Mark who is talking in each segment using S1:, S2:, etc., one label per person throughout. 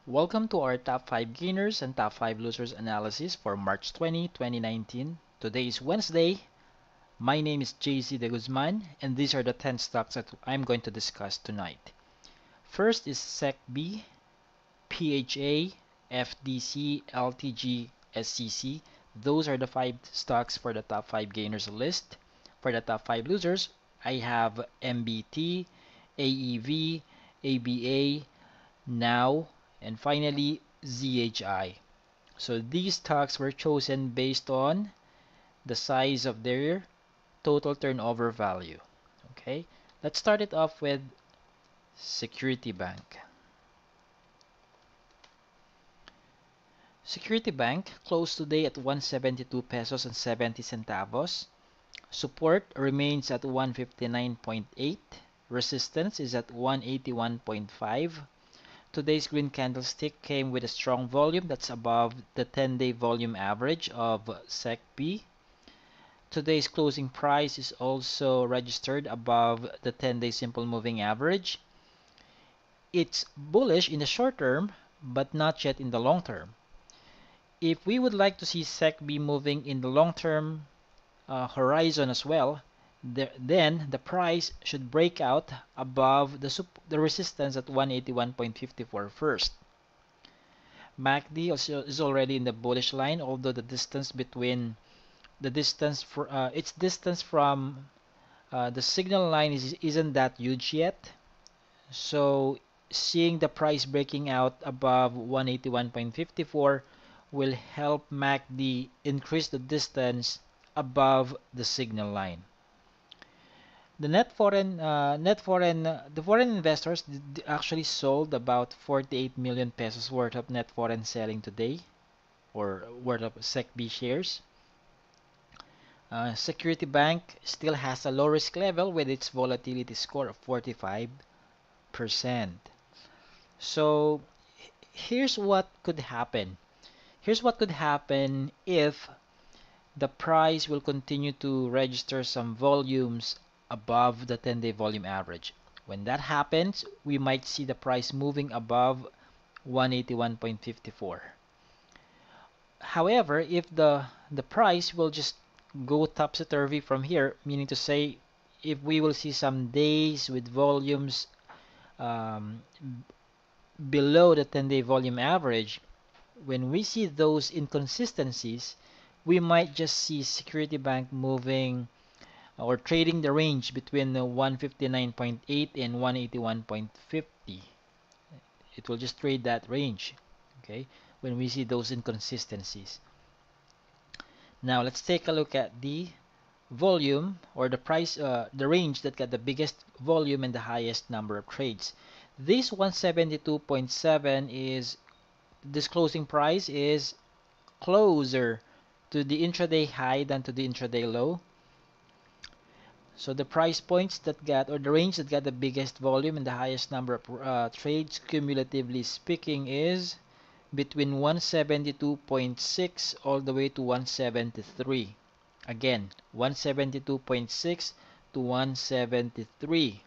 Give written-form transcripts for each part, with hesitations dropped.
S1: Welcome to our top 5 gainers and top 5 losers analysis for March 20, 2019. Today is Wednesday. My name is JC De Guzman, and these are the 10 stocks that I'm going to discuss tonight. First is SECB, PHA, FDC, LTG, SCC. Those are the 5 stocks for the top 5 gainers list. For the top 5 losers, I have MBT, AEV, ABA, Now, and finally ZHI. So these stocks were chosen based on the size of their total turnover value. Okay, let's start it off with Security Bank. Security Bank closed today at 172 pesos and 70 centavos. Support remains at 159.8. Resistance is at 181.5. Today's green candlestick came with a strong volume that's above the 10-day volume average of SECB. Today's closing price is also registered above the 10-day simple moving average. It's bullish in the short term, but not yet in the long term. If we would like to see SECB moving in the long term horizon as well, then the price should break out above the resistance at 181.54 first. MACD also is already in the bullish line, although the distance between its distance from the signal line isn't that huge yet. So seeing the price breaking out above 181.54 will help MACD increase the distance above the signal line. The foreign investors actually sold about 48 million pesos worth of net foreign selling today, or worth of SECB shares. Security Bank still has a low risk level with its volatility score of 45%. So here's what could happen. Here's what could happen if the price will continue to register some volumes above the 10-day volume average. When that happens, we might see the price moving above 181.54. However, if the price will just go topsy-turvy from here, meaning to say if we will see some days with volumes um, below the 10-day volume average, when we see those inconsistencies, we might just see Security Bank moving or trading the range between 159.8 and 181.50. It will just trade that range, okay, when we see those inconsistencies. Now let's take a look at the volume or the price, the range that got the biggest volume and the highest number of trades. This 172.7 is this closing price is closer to the intraday high than to the intraday low. So the price points that got, or the range that got the biggest volume and the highest number of trades, cumulatively speaking, is between 172.6 all the way to 173. Again, 172.6 to 173.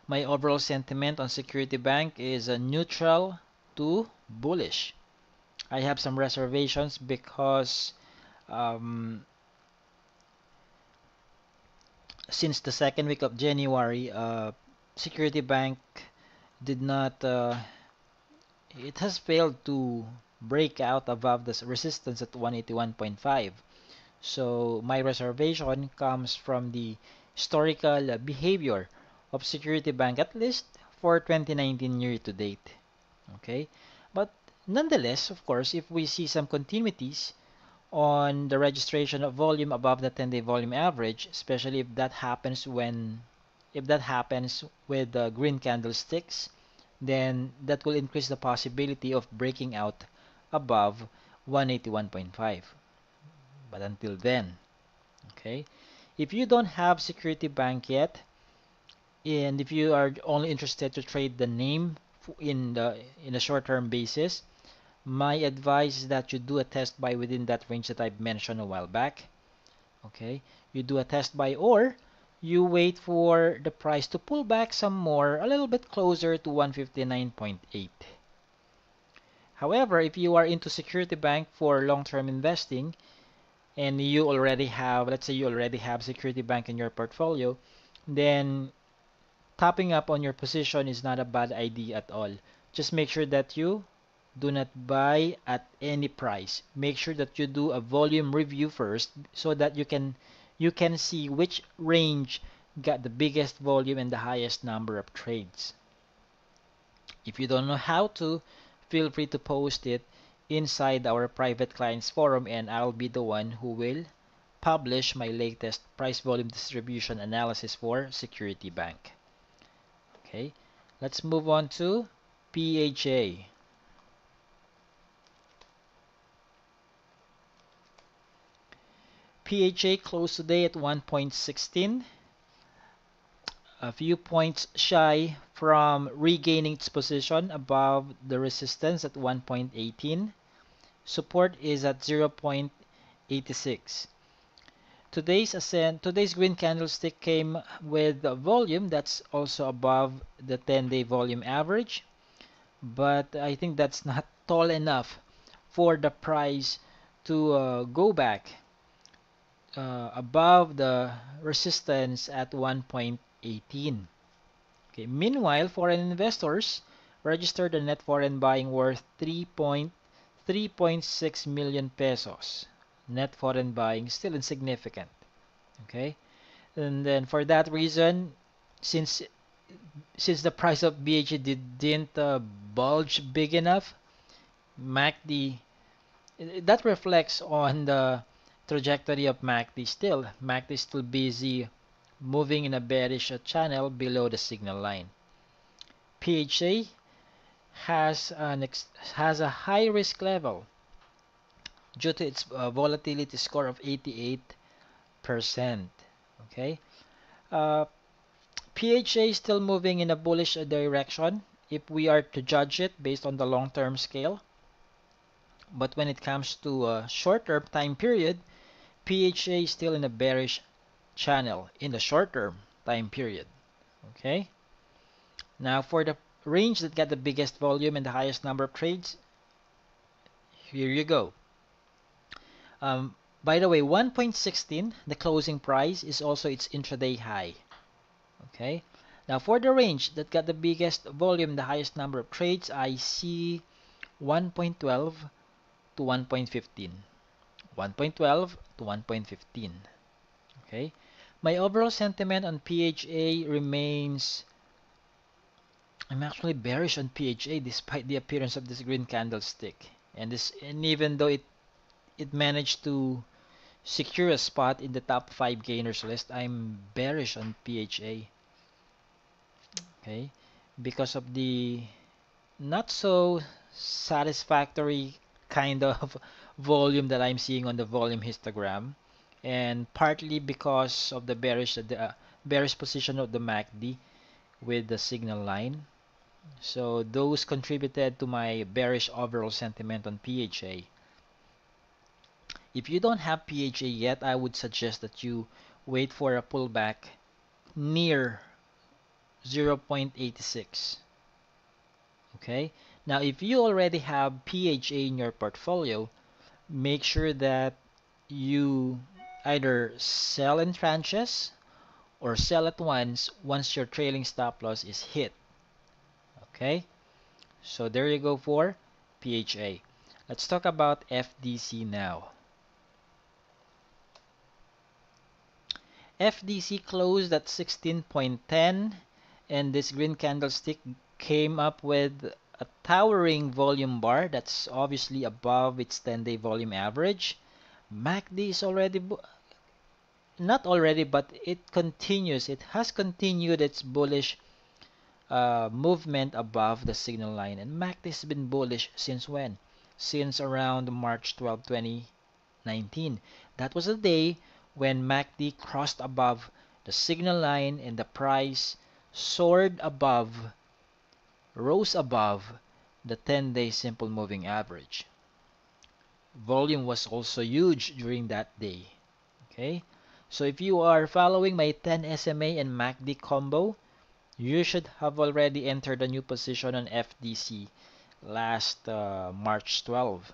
S1: My overall sentiment on Security Bank is a neutral to bullish. I have some reservations because since the second week of January, Security Bank did not, it has failed to break out above the resistance at 181.5. So my reservation comes from the historical behavior of Security Bank, at least for 2019 year to date. Okay, but nonetheless, of course, if we see some continuities on the registration of volume above the 10-day volume average, especially if that happens with the green candlesticks, then that will increase the possibility of breaking out above 181.5. But until then, okay, if you don't have Security Bank yet, and if you are only interested to trade the name in a short-term basis, my advice is that you do a test buy within that range that I mentioned a while back. Okay, you do a test buy, or you wait for the price to pull back some more, a little bit closer to 159.8. However, if you are into Security Bank for long-term investing and you already have, let's say you already have Security Bank in your portfolio, then topping up on your position is not a bad idea at all. Just make sure that you do not buy at any price. Make sure that you do a volume review first so that you can see which range got the biggest volume and the highest number of trades. If you don't know how to, feel free to post it inside our private clients forum and I'll be the one who will publish my latest price volume distribution analysis for Security Bank. Okay, let's move on to PHA. PHA closed today at 1.16, a few points shy from regaining its position above the resistance at 1.18. Support is at 0.86. Today's green candlestick came with a volume that's also above the 10-day volume average, but I think that's not tall enough for the price to go back above the resistance at 1.18. Okay. Meanwhile, foreign investors registered a net foreign buying worth 3.6 million pesos. Net foreign buying still insignificant. Okay, and then for that reason, since since the price of BHA didn't bulge big enough, MACD that reflects on the trajectory of MACD still. MACD is still busy moving in a bearish channel below the signal line. PHA has a high risk level due to its volatility score of 88%. Okay, uh, PHA is still moving in a bullish direction if we are to judge it based on the long-term scale. But when it comes to a short-term time period, PHA is still in a bearish channel in the short-term time period. Okay. Now for the range that got the biggest volume and the highest number of trades, here you go. By the way, 1.16, the closing price, is also its intraday high. Okay. Now for the range that got the biggest volume, the highest number of trades, I see 1.12 to 1.15. 1.12 to 1.15. Okay. My overall sentiment on PHA remains, I'm actually bearish on PHA despite the appearance of this green candlestick. And even though it managed to secure a spot in the top 5 gainers list, I'm bearish on PHA. Okay, because of the not so satisfactory kind of volume that I'm seeing on the volume histogram, and partly because of the bearish position of the MACD with the signal line. So those contributed to my bearish overall sentiment on PHA. If you don't have PHA yet, I would suggest that you wait for a pullback near 0.86. Okay, now if you already have PHA in your portfolio, make sure that you either sell in tranches or sell at once your trailing stop loss is hit. Okay, so there you go for PHA. Let's talk about FDC now. FDC closed at 16.10, and this green candlestick came up with a towering volume bar that's obviously above its 10-day volume average. MACD is not already, but it has continued its bullish movement above the signal line. And MACD has been bullish since when? Since around March 12, 2019. That was the day when MACD crossed above the signal line and the price rose above the 10-day simple moving average. Volume was also huge during that day. Okay, so if you are following my 10 SMA and MACD combo, you should have already entered a new position on FDC last March 12.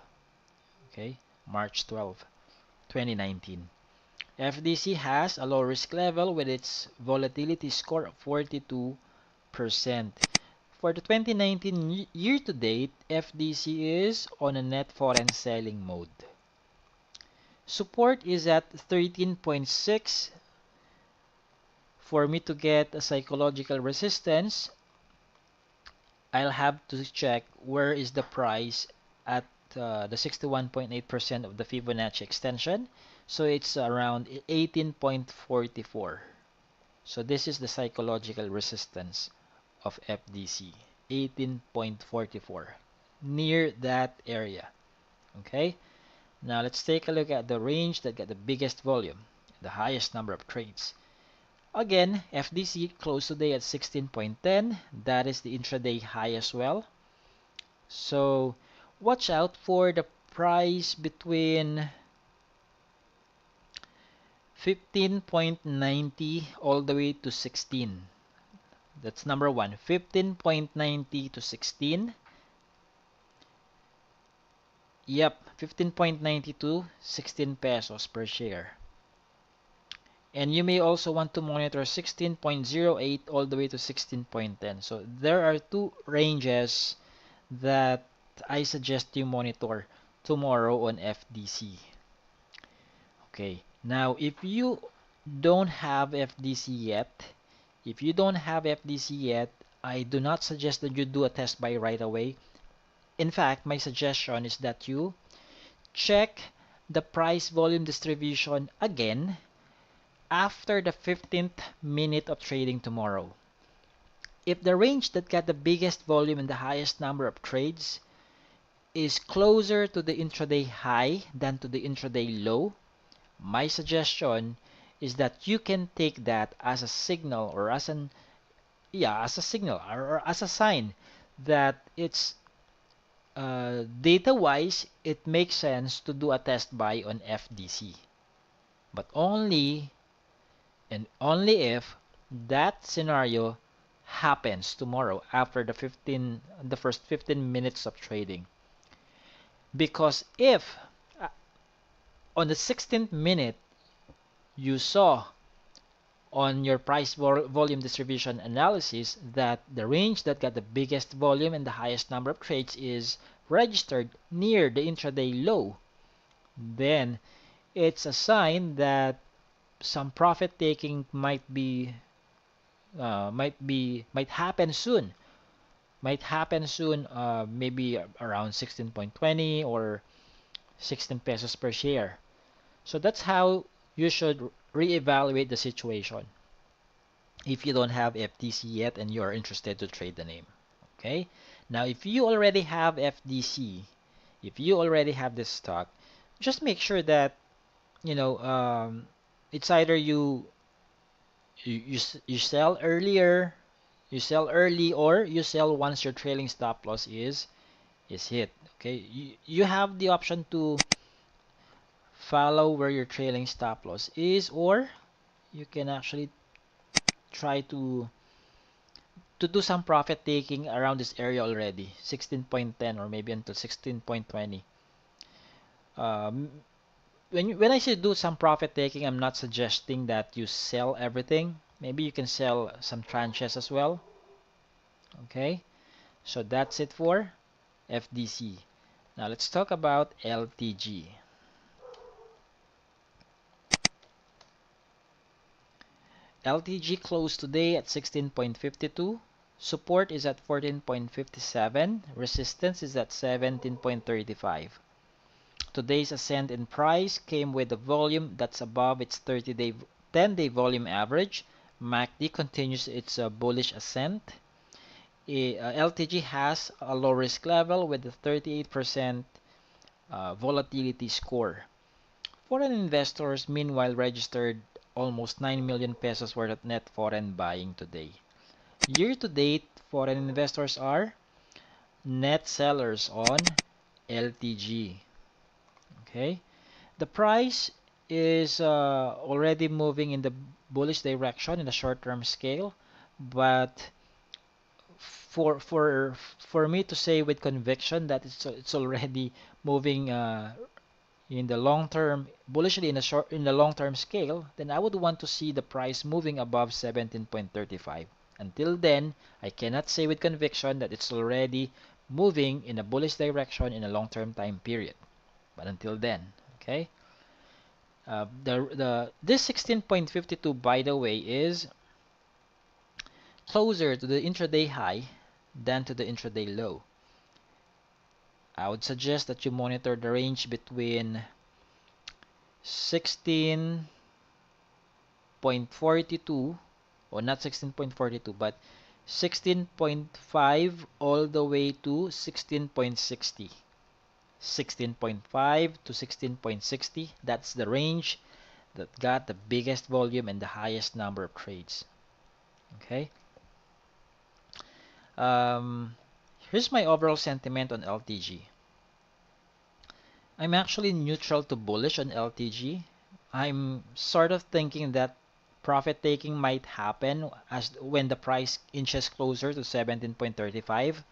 S1: Okay, March 12, 2019. FDC has a low risk level with its volatility score of 42%. For the 2019 year to date, FDC is on a net foreign selling mode. Support is at 13.6. For me to get a psychological resistance, I'll have to check where is the price at the 61.8% of the Fibonacci extension. So it's around 18.44. So this is the psychological resistance of FDC, 18.44, near that area. Okay, now let's take a look at the range that got the biggest volume, the highest number of trades. Again, FDC closed today at 16.10. That is the intraday high as well. So watch out for the price between 15.90 all the way to 16. That's number one, 15.90 to 16. Yep, 15.90 to 16 pesos per share. And you may also want to monitor 16.08 all the way to 16.10. So there are two ranges that I suggest you monitor tomorrow on FDC. Okay, now if you don't have FDC yet, I do not suggest that you do a test buy right away. In fact, my suggestion is that you check the price volume distribution again after the 15th minute of trading tomorrow. If the range that got the biggest volume and the highest number of trades is closer to the intraday high than to the intraday low, my suggestion is that you can take that as a signal or as a signal or as a sign that it's data-wise it makes sense to do a test buy on FDC, but only and only if that scenario happens tomorrow after the first 15 minutes of trading. Because if on the 16th minute you saw on your price volume distribution analysis that the range that got the biggest volume and the highest number of trades is registered near the intraday low, then it's a sign that some profit taking might happen soon. Maybe around 16.20 or 16 pesos per share. So that's how you should reevaluate the situation if you don't have FDC yet and you are interested to trade the name. Okay? Now, if you already have FDC, if you already have this stock, just make sure that it's either you sell earlier, you sell early, or you sell once your trailing stop loss is hit. Okay, you have the option to follow where your trailing stop loss is, or you can actually try to do some profit taking around this area already, 16.10 or maybe until 16.20. um, when I say do some profit taking, I'm not suggesting that you sell everything. Maybe you can sell some tranches as well. Okay, so that's it for FDC. Now let's talk about LTG. LTG closed today at 16.52. Support is at 14.57. Resistance is at 17.35. Today's ascent in price came with a volume that's above its 10-day volume average. MACD continues its bullish ascent. LTG has a low risk level with a 38% volatility score. Foreign investors meanwhile registered almost 9 million pesos worth of net foreign buying today. Year to date, foreign investors are net sellers on LTG. Okay, the price is already moving in the bullish direction in the short-term scale, but for me to say with conviction that it's already moving in the long term bullishly in the long term scale, then I would want to see the price moving above 17.35. Until then, I cannot say with conviction that it's already moving in a bullish direction in a long term time period. But until then, okay. This 16.52, by the way, is closer to the intraday high than to the intraday low. I would suggest that you monitor the range between 16.42, or not 16.42, but 16.5 all the way to 16.60. 16.5 to 16.60, that's the range that got the biggest volume and the highest number of trades. Okay. Here's my overall sentiment on LTG. I'm actually neutral to bullish on LTG. I'm sort of thinking that profit taking might happen as when the price inches closer to 17.35,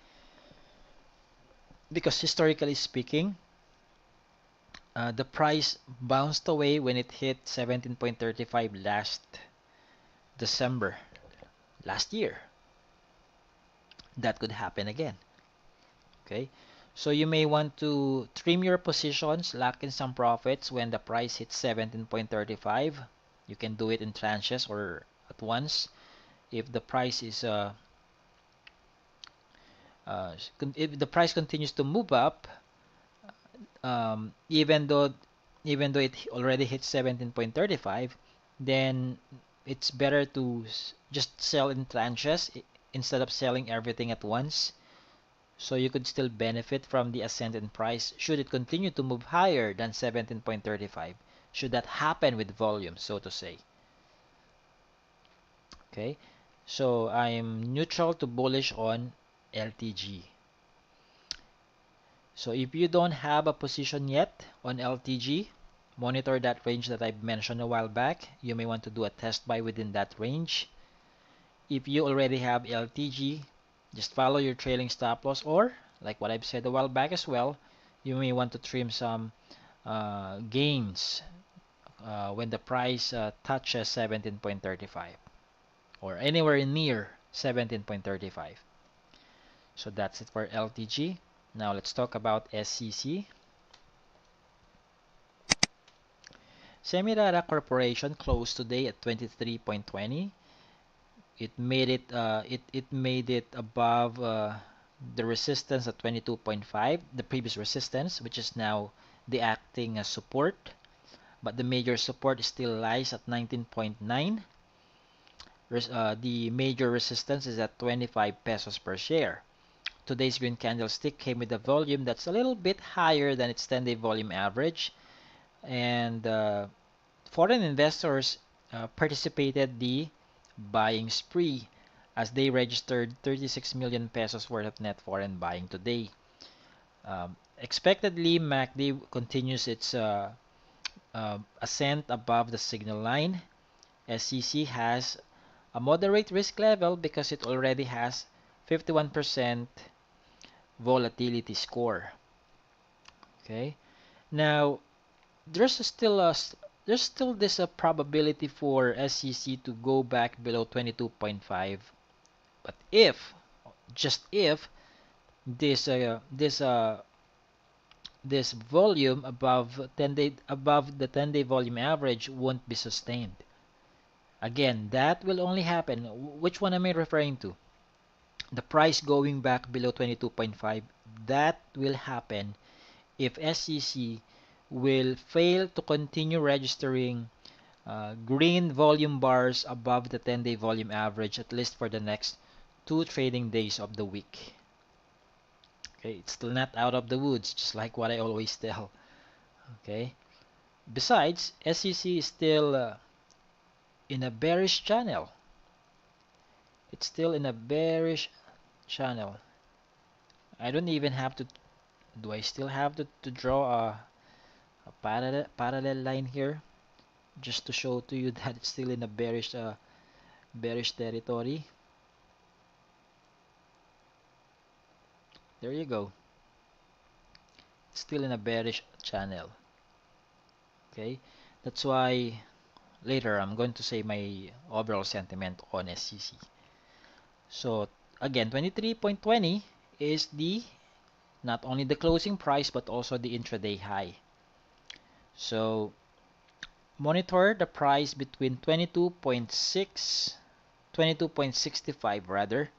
S1: because historically speaking, the price bounced away when it hit 17.35 last December, last year. That could happen again. Okay, so you may want to trim your positions, lock in some profits when the price hits 17.35. You can do it in tranches or at once. If the price is if the price continues to move up, um, even though even though it already hit 17.35, then it's better to just sell in tranches instead of selling everything at once. So you could still benefit from the ascent in price should it continue to move higher than 17.35. Should that happen with volume, so to say. Okay, so I'm neutral to bullish on LTG. So if you don't have a position yet on LTG, monitor that range that I mentioned a while back. You may want to do a test buy within that range. If you already have LTG, just follow your trailing stop loss, or like what I've said a while back as well, you may want to trim some gains when the price touches 17.35 or anywhere near 17.35. So that's it for LTG. Now let's talk about SCC. Semirara Corporation closed today at 23.20. It made it above the resistance at 22.5, the previous resistance, which is now the acting support, but the major support still lies at 19.9. The major resistance is at 25 pesos per share. Today's green candlestick came with a volume that's a little bit higher than its 10-day volume average, and foreign investors participated the buying spree as they registered 36 million pesos worth of net foreign buying today. Expectedly, MACD continues its ascent above the signal line. SCC has a moderate risk level because it already has 51% volatility score. Okay, now there's still this probability for SCC to go back below 22.5, but if, just if, this volume above the 10-day volume average won't be sustained. Again, that will only happen. Which one am I referring to? The price going back below 22.5. That will happen if SCC will fail to continue registering green volume bars above the 10-day volume average, at least for the next 2 trading days of the week. Okay, it's still not out of the woods, just like what I always tell. Okay. Besides, SCC is still in a bearish channel. It's still in a bearish channel. I don't even have to. Do I still have to draw a parallel line here, just to show to you that it's still in a bearish territory? There you go. Still in a bearish channel. Okay, that's why later I'm going to say my overall sentiment on SCC. So again, 23.20 is the not only the closing price but also the intraday high. So monitor the price between 22.6, 22.65 rather,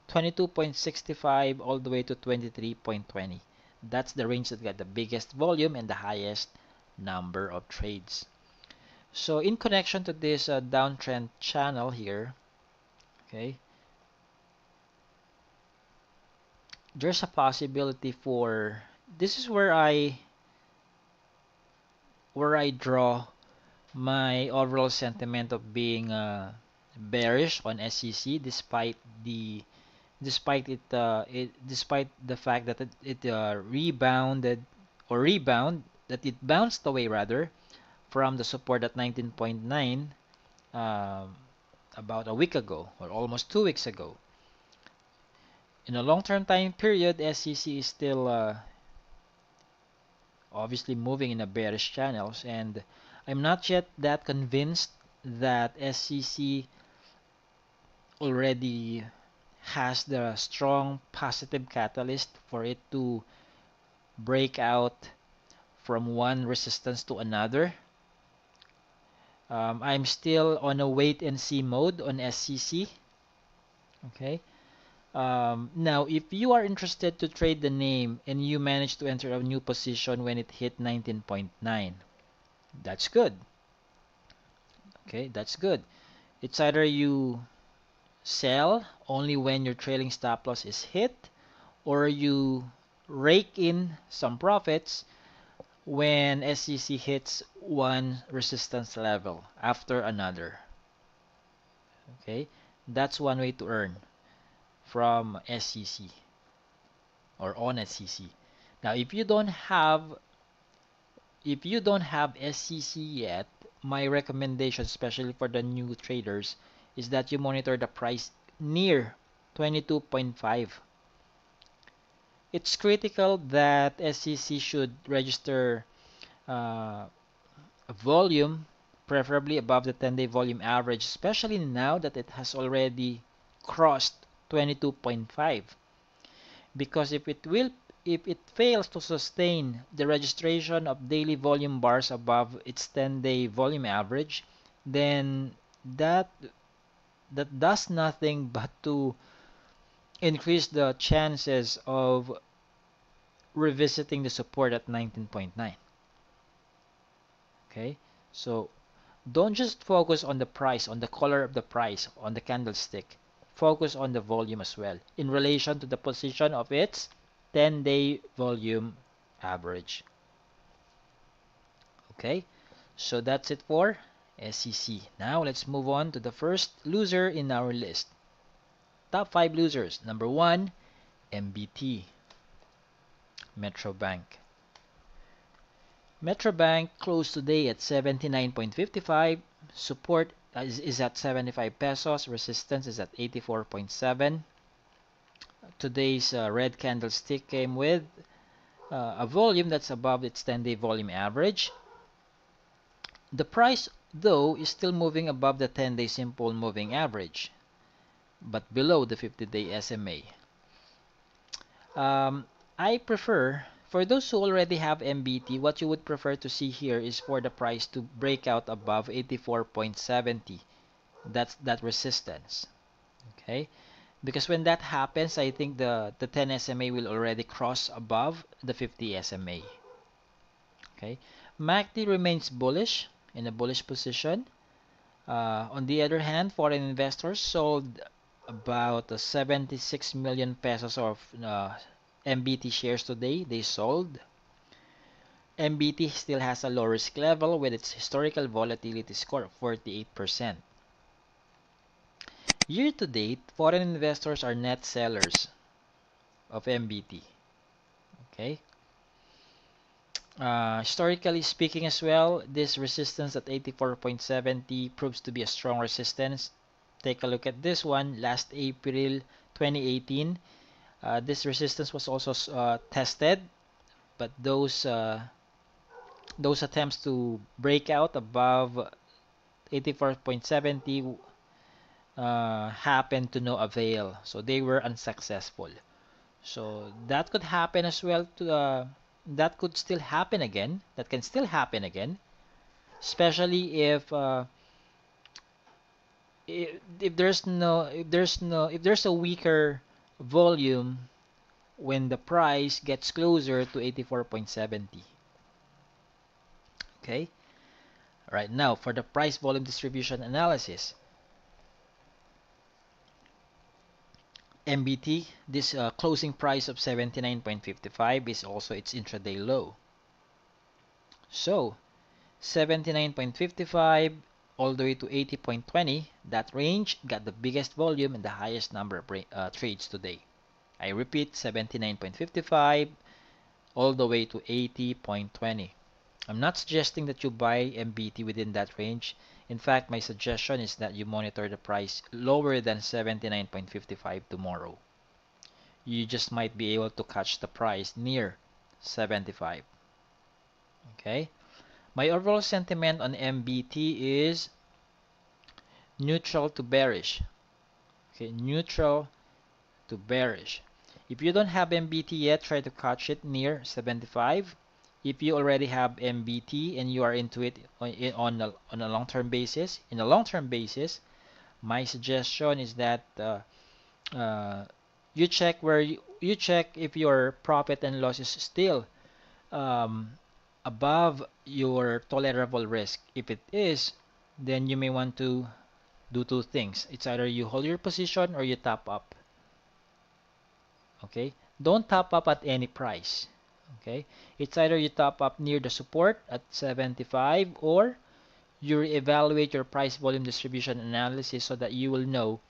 S1: 22.65 all the way to 23.20. That's the range that got the biggest volume and the highest number of trades. So in connection to this downtrend channel here, okay, there's a possibility for this is where I draw my overall sentiment of being bearish on SCC the despite the fact that it rebounded or rebound that it bounced away rather from the support at 19.9 um, about a week ago or almost 2 weeks ago. In a long-term time period, SCC is still obviously moving in a bearish channels, and I'm not yet that convinced that SCC already has the strong positive catalyst for it to break out from one resistance to another. I'm still on a wait and see mode on SCC. Okay. Now, if you are interested to trade the name and you manage to enter a new position when it hit 19.9, that's good. Okay, that's good. It's either you sell only when your trailing stop loss is hit, or you rake in some profits when SCC hits one resistance level after another. Okay, that's one way to earn from SCC or on SCC. Now, if you don't have SCC yet, my recommendation, especially for the new traders, is that you monitor the price near 22.5. It's critical that SCC should register a volume, preferably above the 10-day volume average, especially now that it has already crossed 22.5. Because if it fails to sustain the registration of daily volume bars above its 10-day volume average, then that does nothing but to increase the chances of revisiting the support at 19.9. Okay, so don't just focus on the price, on the color of the price, on the candlestick. Focus on the volume as well in relation to the position of its 10-day volume average. Okay, so that's it for SCC. Now let's move on to the first loser in our list. Top 5 losers. Number 1, MBT, Metro Bank. Metro Bank closed today at 79.55. Support is at 75 pesos. Resistance is at 84.7. Today's red candlestick came with a volume that's above its 10-day volume average. The price, though, is still moving above the 10-day simple moving average, but below the 50-day SMA. I prefer, for those who already have MBT, what you would prefer to see here is for the price to break out above 84.70. That's that resistance. Okay? Because when that happens, I think the 10 SMA will already cross above the 50 SMA. Okay? MACD remains bullish, in a bullish position. On the other hand, foreign investors sold about 76 million pesos of MBT shares today. They sold. MBT still has a low risk level with its historical volatility score of 48%. Year to date, foreign investors are net sellers of MBT. Okay. Historically speaking as well, this resistance at 84.70 proves to be a strong resistance. Take a look at this one. Last April 2018, This resistance was also tested, but those attempts to break out above 84.70 happened to no avail, so they were unsuccessful. So that could happen as well to that could still happen again. That can still happen again, especially if there's a weaker volume when the price gets closer to 84.70. Okay? Right now, for the price volume distribution analysis, MBT, this closing price of 79.55 is also its intraday low. So, 79.55 all the way to 80.20, that range got the biggest volume and the highest number of trades today. I repeat, 79.55 all the way to 80.20. I'm not suggesting that you buy MBT within that range. In fact, my suggestion is that you monitor the price lower than 79.55 tomorrow. You just might be able to catch the price near 75. Okay? My overall sentiment on MBT is neutral to bearish. Okay, neutral to bearish. If you don't have MBT yet, try to catch it near 75. If you already have MBT and you are into it on a long-term basis, my suggestion is that uh, you check you check if your profit and loss is still um, above your tolerable risk. If it is, then you may want to do two things. It's either you hold your position or you top up. Okay? Don't top up at any price. Okay? It's either you top up near the support at 75 or you reevaluate your price volume distribution analysis so that you will know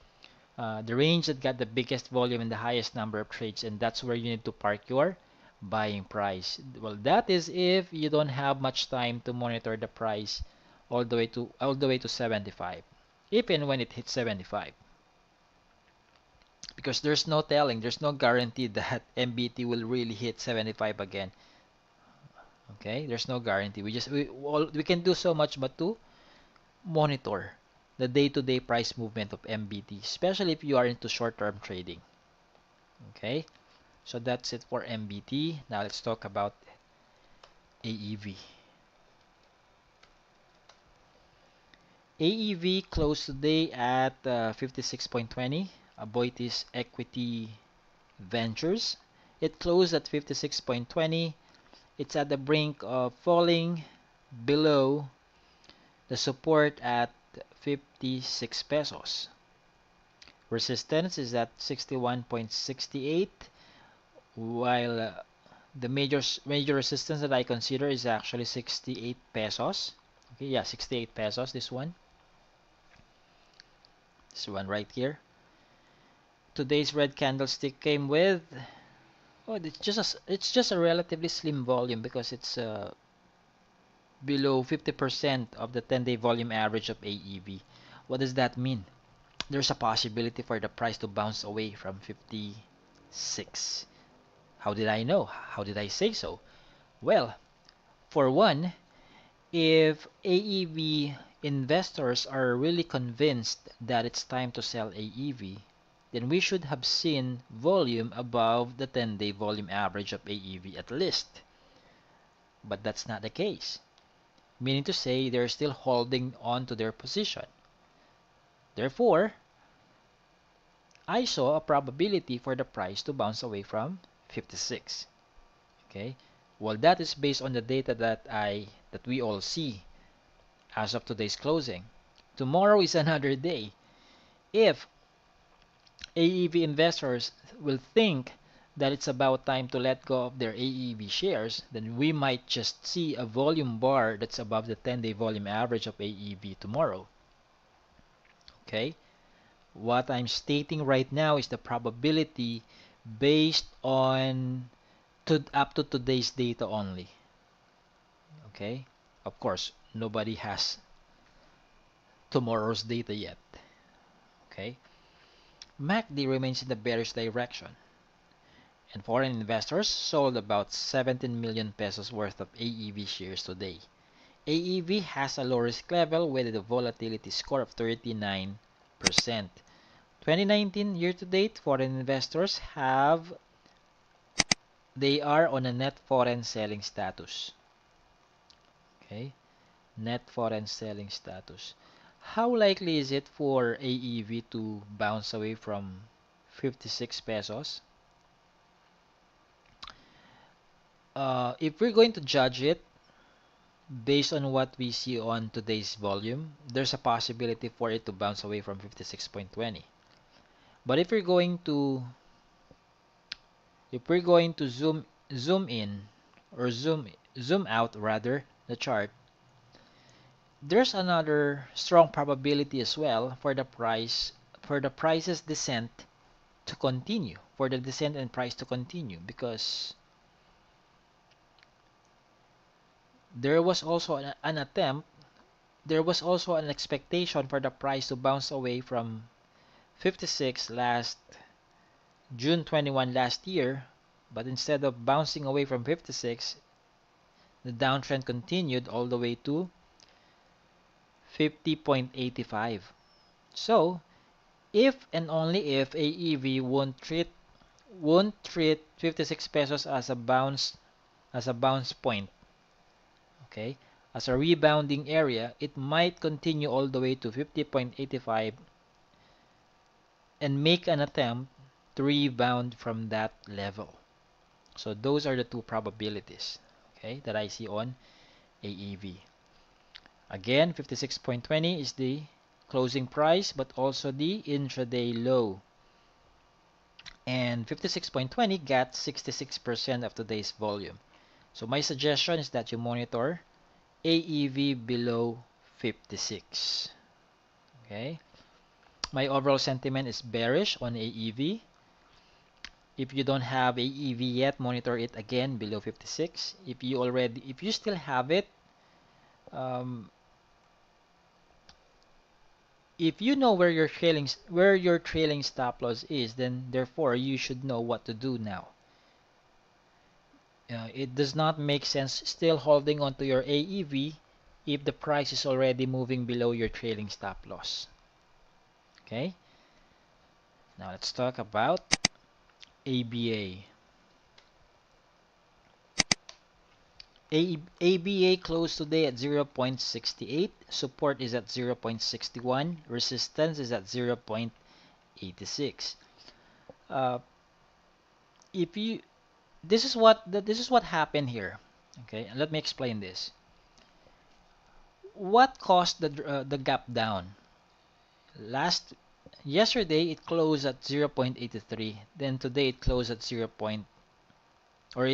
S1: the range that got the biggest volume and the highest number of trades, and that's where you need to park your buying price. Well, that is if you don't have much time to monitor the price all the way to 75, even when it hits 75. Because there's no telling, there's no guarantee that MBT will really hit 75 again. Okay, there's no guarantee. We can do so much but to monitor the day-to-day price movement of MBT, especially if you are into short-term trading. Okay, so that's it for MBT. Now let's talk about AEV. AEV closed today at 56.20. Aboitiz Equity Ventures. It closed at 56.20. It's at the brink of falling below the support at 56 pesos. Resistance is at 61.68, while the major resistance that I consider is actually 68 pesos. Okay, yeah, 68 pesos, this one. This one right here. Today's red candlestick came with it's just a relatively slim volume because it's below 50% of the 10-day volume average of AEV. What does that mean? There's a possibility for the price to bounce away from 56. How did I know? How did I say so? Well, for one, if AEV investors are really convinced that it's time to sell AEV, then we should have seen volume above the 10-day volume average of AEV at least. But that's not the case, meaning to say they're still holding on to their position. Therefore, I saw a probability for the price to bounce away from 56. Okay? Well, that is based on the data that we all see as of today's closing. Tomorrow is another day. If AEV investors will think that it's about time to let go of their AEV shares, then we might just see a volume bar that's above the 10-day volume average of AEV tomorrow. Okay? What I'm stating right now is the probability based on up to today's data only. Okay? Of course, nobody has tomorrow's data yet. Okay? MACD remains in the bearish direction. and foreign investors sold about 17 million pesos worth of AEV shares today. AEV has a low risk level with a volatility score of 39%. 2019 year to date, foreign investors they are on a net foreign selling status. Okay, net foreign selling status. How likely is it for AEV to bounce away from 56 pesos? If we're going to judge it based on what we see on today's volume, there's a possibility for it to bounce away from 56.20. But if we're going to zoom in or zoom out rather the chart, there's another strong probability as well for the price's descent to continue, for the descent and price to continue, because there was also an attempt, there was also an expectation for the price to bounce away from 56 last June 21 last year, but instead of bouncing away from 56, the downtrend continued all the way to 50.85. So, if and only if AEV won't treat 56 pesos as a bounce point, okay, as a rebounding area, it might continue all the way to 50.85 and make an attempt to rebound from that level. So those are the two probabilities, okay, that I see on AEV. Again, 56.20 is the closing price, but also the intraday low. And 56.20 got 66% of today's volume. So my suggestion is that you monitor AEV below 56. Okay. My overall sentiment is bearish on AEV. If you don't have AEV yet, monitor it again below 56. If you still have it, if you know where your trailing stop loss is, then therefore you should know what to do now. It does not make sense still holding on to your AEV if the price is already moving below your trailing stop loss. Okay. Now let's talk about ABA. ABA closed today at 0.68. Support is at 0.61. Resistance is at 0.86. This is what happened here. Okay, and let me explain this. What caused the gap down? Yesterday it closed at 0.83. Then today it closed at it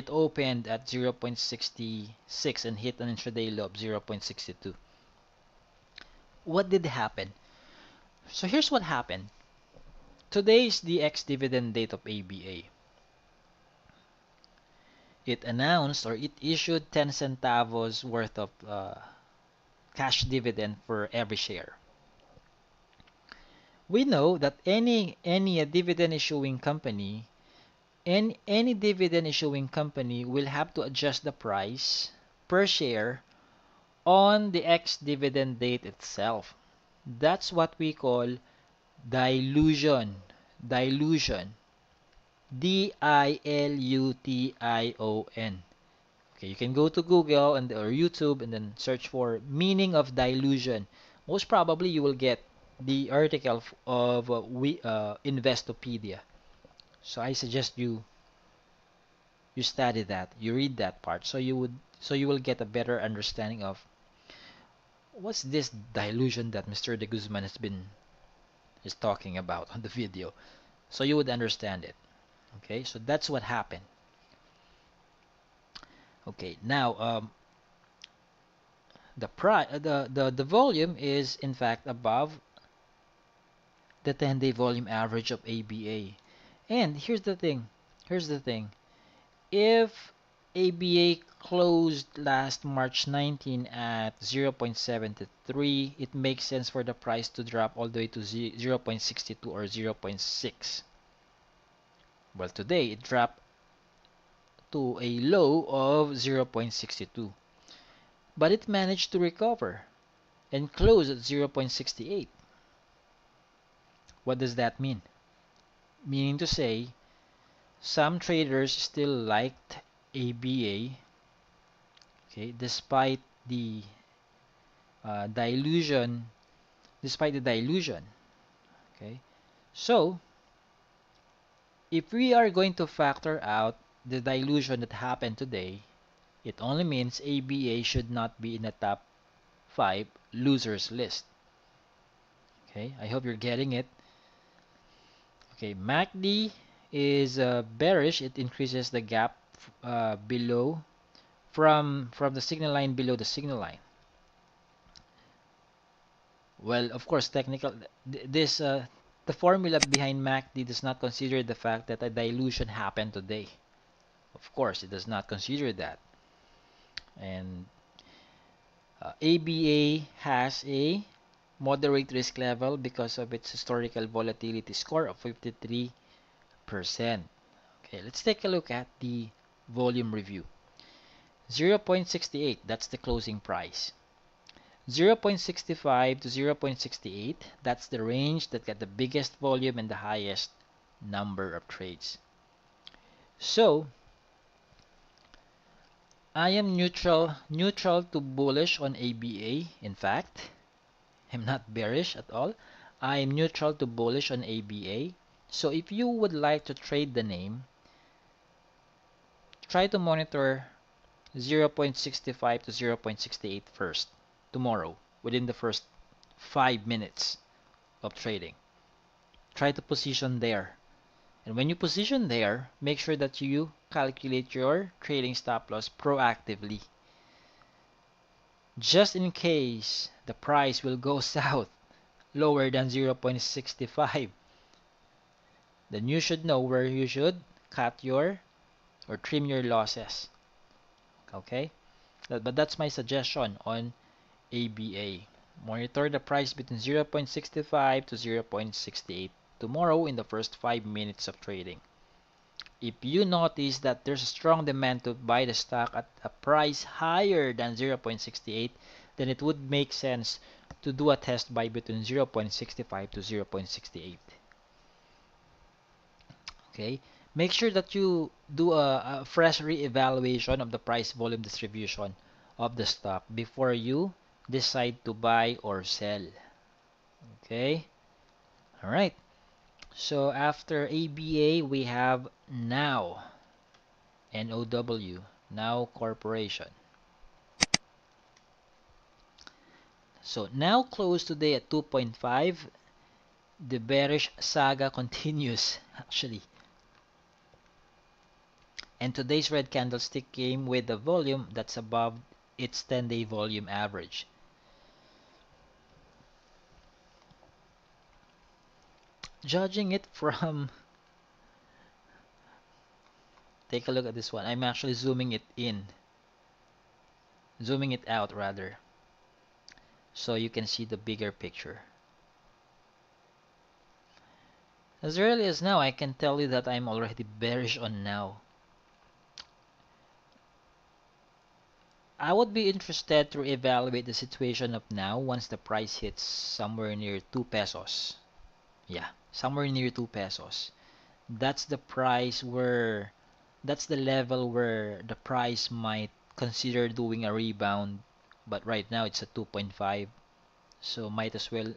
S1: opened at 0.66 and hit an intraday low of 0.62. What did happen? So here's what happened. Today is the ex-dividend date of ABA. It announced, or it issued 10 centavos worth of cash dividend for every share. We know that any dividend issuing company, any dividend issuing company will have to adjust the price per share on the ex-dividend date itself. That's what we call dilution. Dilution. D-I-L-U-T-I-O-N. Okay, you can go to Google or YouTube and then search for meaning of dilution. Most probably you will get the article of Investopedia. So I suggest you study that, you read that part, so you will get a better understanding of what's this dilution that Mr. De Guzman is talking about on the video. So you would understand it. Okay, so that's what happened. Okay, now the volume is in fact above the 10-day volume average of ABA. And here's the thing. If ABA closed last March 19 at 0.73, it makes sense for the price to drop all the way to 0.62 or 0.6. Well, today it dropped to a low of 0.62. But it managed to recover and close at 0.68. What does that mean? Meaning to say, some traders still liked ABA, okay, uh, dilution, despite the dilution, okay. So, if we are going to factor out the dilution that happened today, it only means ABA should not be in the top 5 losers list. Okay, I hope you're getting it. Okay, MACD is bearish. It increases the gap below from the signal line below the signal line. Well, of course, the formula behind MACD does not consider the fact that a dilution happened today. Of course, it does not consider that. And ABA has a moderate risk level because of its historical volatility score of 53%. Okay, let's take a look at the volume review. 0.68, that's the closing price. 0.65 to 0.68, that's the range that got the biggest volume and the highest number of trades. So, I am neutral to bullish on ABA. In fact, I'm not bearish at all. I am neutral to bullish on ABA. So if you would like to trade the name, try to monitor 0.65 to 0.68 first tomorrow within the first 5 minutes of trading. Try to position there. And when you position there, make sure that you calculate your trading stop loss proactively. Just in case the price will go south lower than 0.65, then you should know where you should cut your or trim your losses. Okay? But that's my suggestion on ABA. Monitor the price between 0.65 to 0.68 tomorrow in the first 5 minutes of trading. If you notice that there's a strong demand to buy the stock at a price higher than 0.68, then it would make sense to do a test buy between 0.65 to 0.68. Okay, make sure that you do a fresh re-evaluation of the price volume distribution of the stock before you decide to buy or sell. Okay, all right. So after ABA, we have NOW, NOW, Now Corporation. So now closed today at 2.5. The bearish saga continues, actually. And today's red candlestick came with a volume that's above its 10-day volume average. Judging it from, take a look at this one. I'm actually zooming it out rather, so you can see the bigger picture. As early as now, I can tell you that I'm already bearish on now. I would be interested to evaluate the situation of now once the price hits somewhere near 2 pesos. Yeah, somewhere near 2 pesos. That's the level where the price might consider doing a rebound, but right now it's at 2.5, so might as well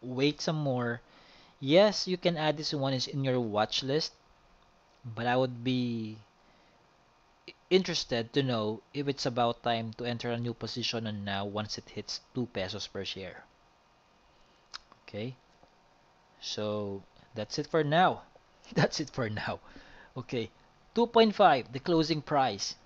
S1: wait some more. Yes, you can add this one is in your watch list, but I would be interested to know if it's about time to enter a new position on now once it hits 2 pesos per share. Okay, so that's it for now. That's it for now. Okay, 2.5, the closing price.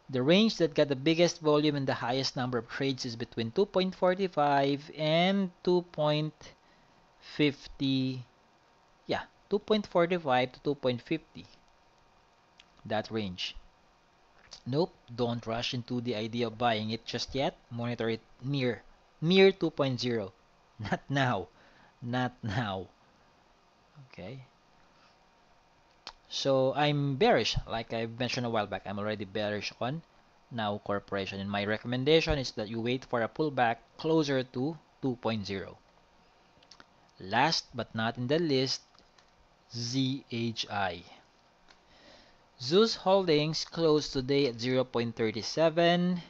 S1: The range that got the biggest volume and the highest number of trades is between 2.45 and 2.50. Yeah, 2.45 to 2.50. That range. Nope, don't rush into the idea of buying it just yet. Monitor it near 2.0. Not now. Not now. Okay. So I'm bearish, like I mentioned a while back. I'm already bearish on Now Corporation, and my recommendation is that you wait for a pullback closer to 2.0. Last but not in the list, ZHI. Zeus Holdings closed today at 0.37.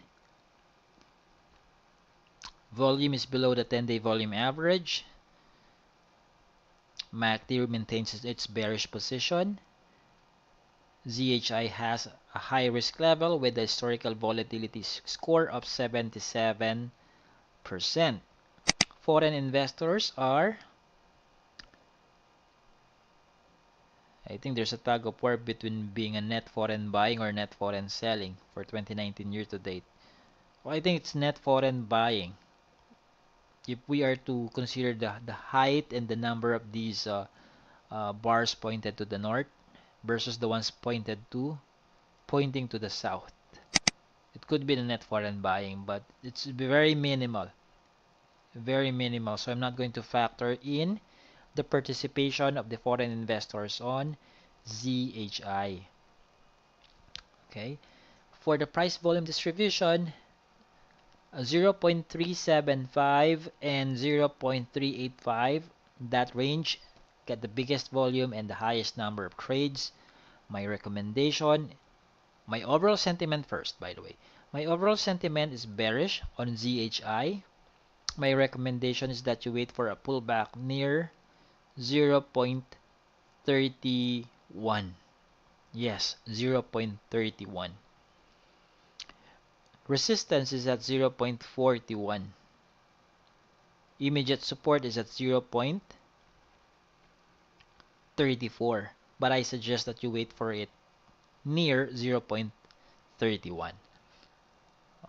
S1: Volume is below the 10-day volume average. MACD maintains its bearish position. ZHI has a high risk level with a historical volatility score of 77%. Foreign investors are, I think there's a tug of war between being a net foreign buying or net foreign selling for 2019 year to date. Well, I think it's net foreign buying. If we are to consider the height and the number of these bars pointed to the north versus the ones pointing to the south, it could be the net foreign buying, but it's very minimal, very minimal. So I'm not going to factor in the participation of the foreign investors on ZHI. Okay, for the price volume distribution, 0.375 and 0.385, that range get the biggest volume and the highest number of trades. My recommendation, my overall sentiment first, by the way. My overall sentiment is bearish on ZHI. My recommendation is that you wait for a pullback near 0.31. Yes, 0.31. Resistance is at 0.41. Immediate support is at 0.34. But I suggest that you wait for it near 0.31.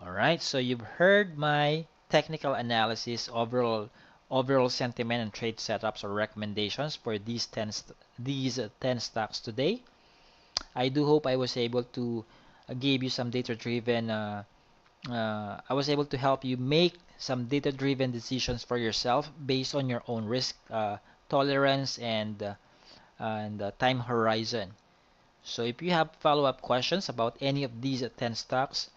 S1: Alright, so you've heard my technical analysis, overall sentiment and trade setups or recommendations for these 10 stocks today. I do hope I was able to give you some data-driven I was able to help you make some data-driven decisions for yourself based on your own risk tolerance and time horizon. So if you have follow-up questions about any of these 10 stocks,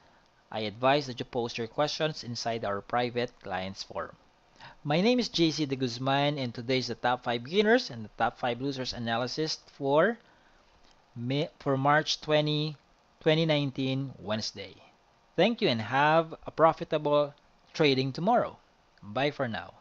S1: I advise that you post your questions inside our private clients forum. My name is JC De Guzman, and today is the top 5 beginners and the top 5 losers analysis for March 20, 2019, Wednesday. Thank you and have a profitable trading tomorrow. Bye for now.